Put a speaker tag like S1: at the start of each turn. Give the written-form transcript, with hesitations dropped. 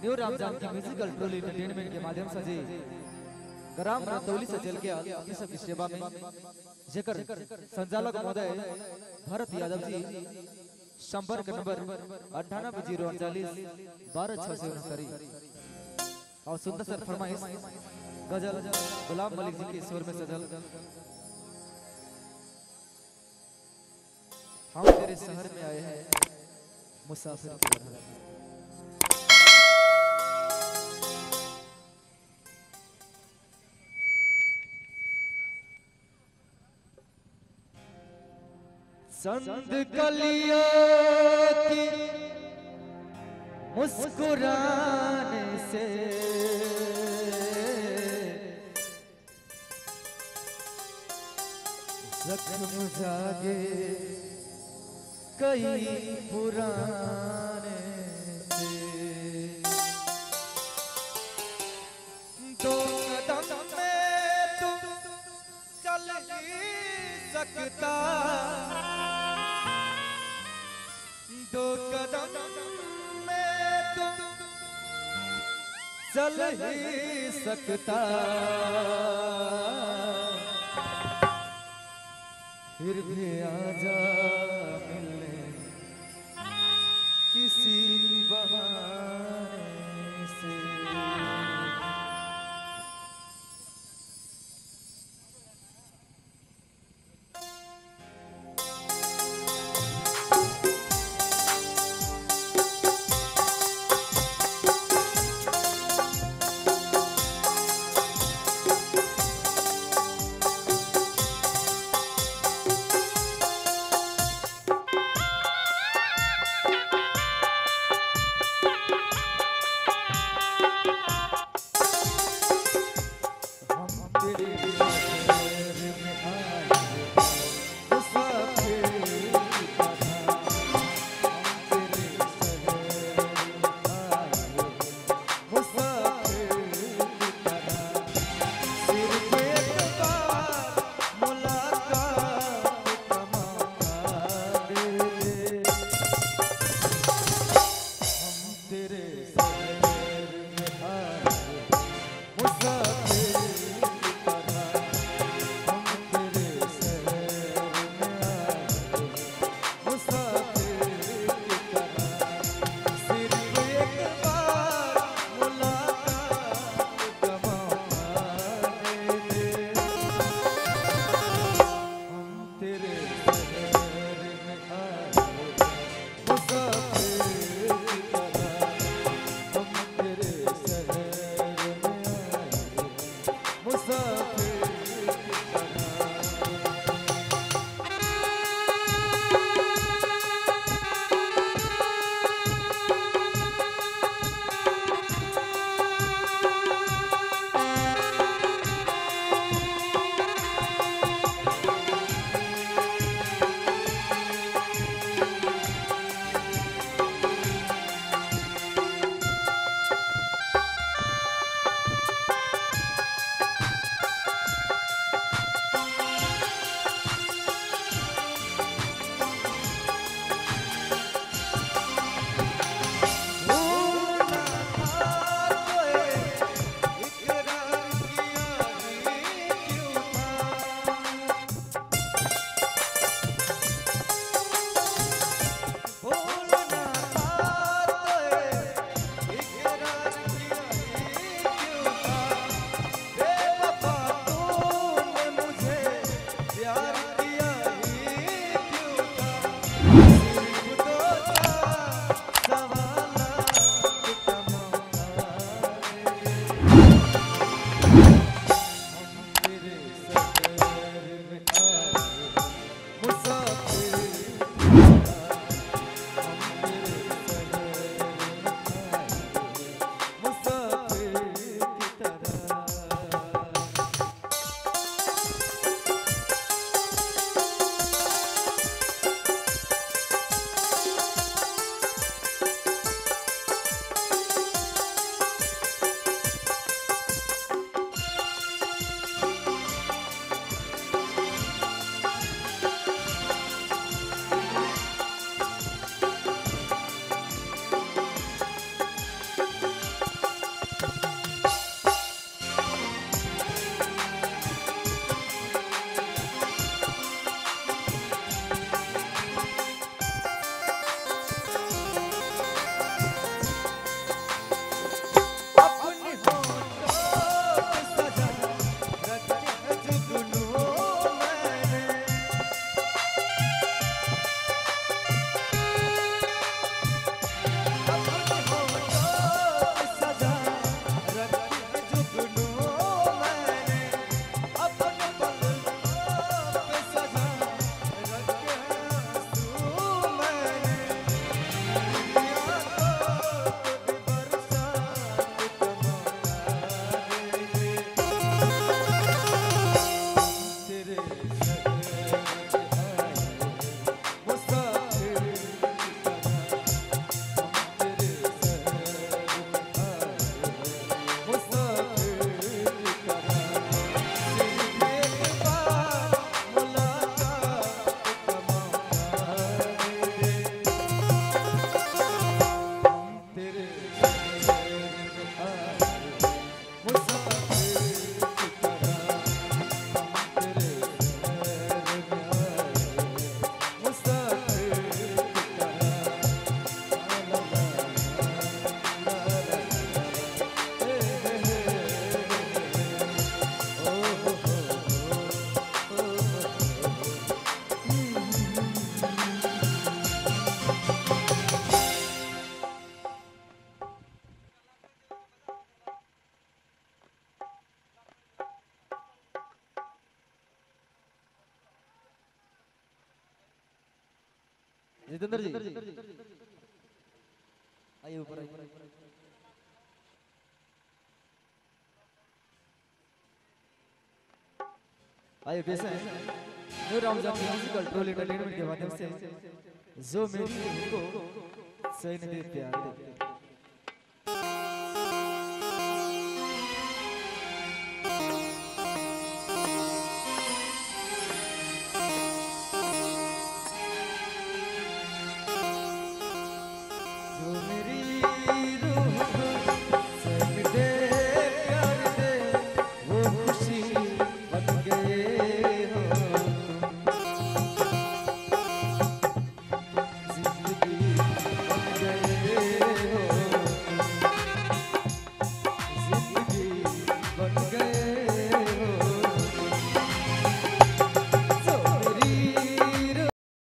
S1: New Ram Janaki musical troll entertainment के माध्यम से जी ग्राम रतौली से चल के अपनी सबकी सेवा में जेकर संचालक महोदय भरत यादव जी संपर्क नंबर 9808412669 और सुंदर सर फरमाइश गजल गुलाम मलिक जी के स्वर में सजल हम तेरे शहर में आए हैं मुसाफिर की तरह। संद कलियों की मुस्कुराने से जख्म जागे कई पुराने से। दो कदम में तुम चल ही सकता, दो कदम में तुम चल ही सकता, फिर भी आजा मिलने किसी बहाने से। जितेंद्र जी आइए ऊपर आइए। आइए कैसे हैं new round of musical troll entertainment के माध्यम से जो मेरी को सही नहीं प्यार देते